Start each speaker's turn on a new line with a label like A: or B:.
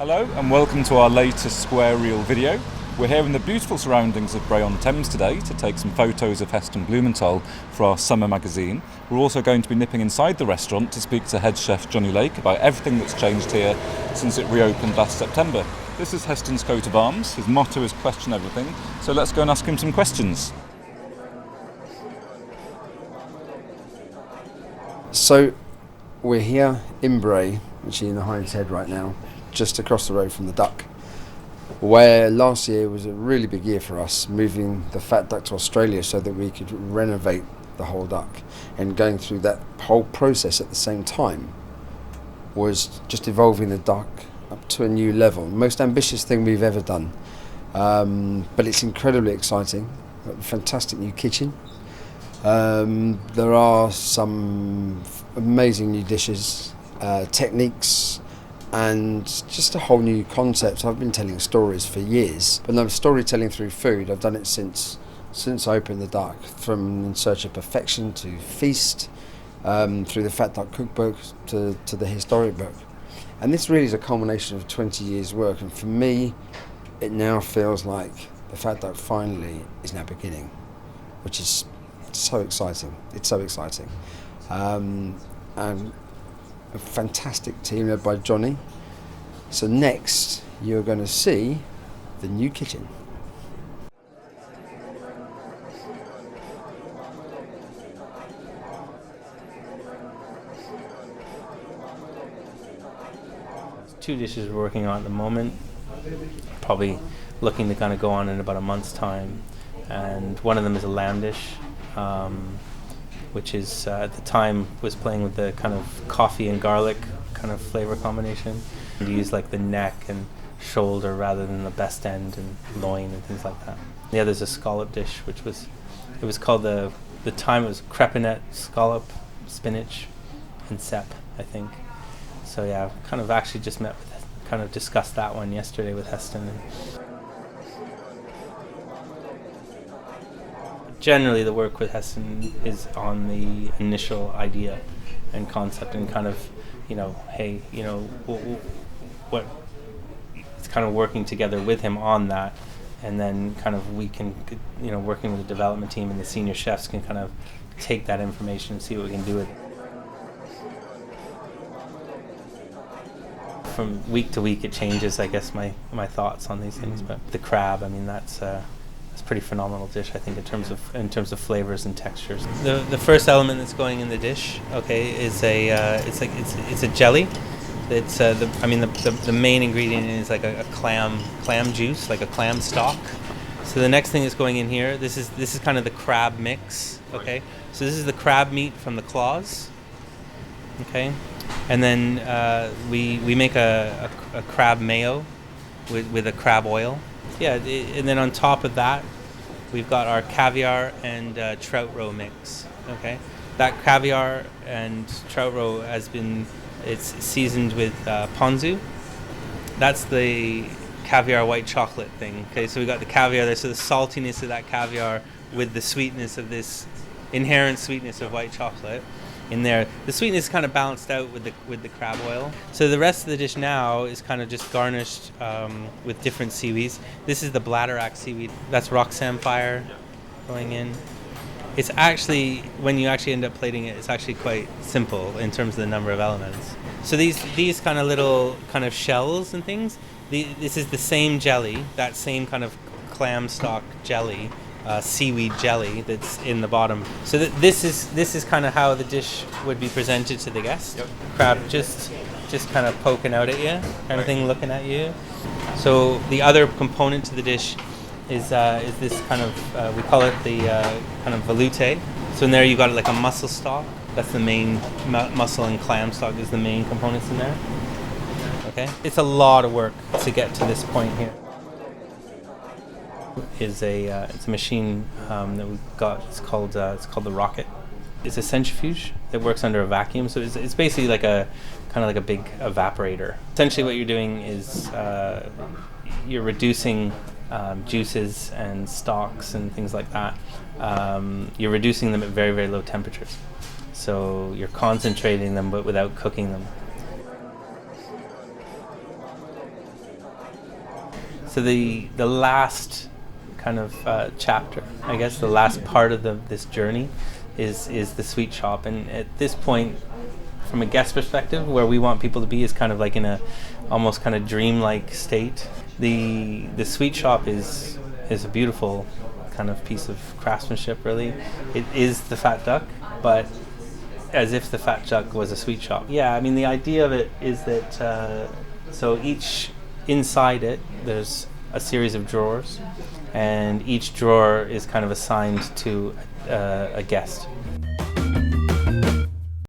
A: Hello and welcome to our latest SquareReel video. We're here in the beautiful surroundings of Bray-on-Thames today to take some photos of Heston Blumenthal for our summer magazine. We're also going to be nipping inside the restaurant to speak to head chef Johnny Lake about everything that's changed here since it reopened last September. This is Heston's coat of arms. His motto is question everything, so let's go and ask him some questions.
B: So we're here in Bray, which is in the Hind's Head right now, just across the road from the Duck, where last year was a really big year for us, moving the Fat Duck to Australia so that we could renovate the whole Duck. And going through that whole process at the same time was just evolving the Duck up to a new level. Most ambitious thing we've ever done, but it's incredibly exciting. Got a fantastic new kitchen. There are some amazing new dishes, techniques, and just a whole new concept. I've been telling stories for years, but no, storytelling through food. I've done it since I opened the Duck, from In Search of Perfection to Feast, through the Fat Duck Cookbook to the Historic Book. And this really is a culmination of 20 years' work, and for me, it now feels like the Fat Duck finally is now beginning, which is so exciting. It's so exciting. And a fantastic team led by Johnny. So next you're going to see the new kitchen.
C: Two dishes we're working on at the moment, probably looking to kind of go on in about a month's time, and one of them is a lamb dish, which is at the time was playing with the kind of coffee and garlic kind of flavor combination. And use like the neck and shoulder rather than the best end and loin and things like that. The other is a scallop dish, which was called the time it was crepinette, scallop, spinach, and cep, I think. So yeah, kind of actually just kind of discussed that one yesterday with Heston. Generally, the work with Heston is on the initial idea and concept, and kind of, hey, what it's kind of working together with him on that, and then kind of we can, working with the development team and the senior chefs can kind of take that information and see what we can do with it. From week to week, it changes, I guess, my thoughts on these things. But the crab, I mean, that's a pretty phenomenal dish, I think, in terms of flavors and textures. The first element that's going in the dish, okay, is it's a jelly. It's the main ingredient is like a clam juice, like a clam stock. So the next thing that's going in here, this is kind of the crab mix, okay. So this is the crab meat from the claws, okay, and then we make a crab mayo with a crab oil. Yeah, and then on top of that, we've got our caviar and trout roe mix. Okay, that caviar and trout roe it's seasoned with ponzu. That's the caviar white chocolate thing. Okay, so we got the caviar there, so the saltiness of that caviar with the sweetness of this inherent sweetness of white chocolate in there. The sweetness is kind of balanced out with the crab oil. So the rest of the dish now is kind of just garnished with different seaweeds. This is the bladderwrack seaweed. That's rock samphire going in. It's actually, when you actually end up plating it, it's actually quite simple in terms of the number of elements. So these kind of little kind of shells and things, this is the same jelly, that same kind of clam stock jelly, seaweed jelly that's in the bottom. So this is kind of how the dish would be presented to the guest. Yep. Crab just kind of poking out at you, kind of thing, looking at you. So the other component to the dish is this kind of we call it the kind of velouté. So in there you got like a mussel stock. That's the main mussel and clam stock is the main components in there. Okay, it's a lot of work to get to this point here. It's a machine that we got. It's called the Rocket. It's a centrifuge that works under a vacuum. So it's basically like a kind of like a big evaporator. Essentially, what you're doing is you're reducing juices and stocks and things like that. You're reducing them at very, very low temperatures. So you're concentrating them, but without cooking them. So the last kind of chapter, I guess, the last part of this journey is the sweet shop. And at this point, from a guest perspective, where we want people to be is kind of like in a almost kind of dreamlike state. The sweet shop is a beautiful kind of piece of craftsmanship, really. It is the fat duck, but as if the fat duck was a sweet shop. Yeah, I mean, the idea of it is that so inside it there's a series of drawers, and each drawer is kind of assigned to a guest.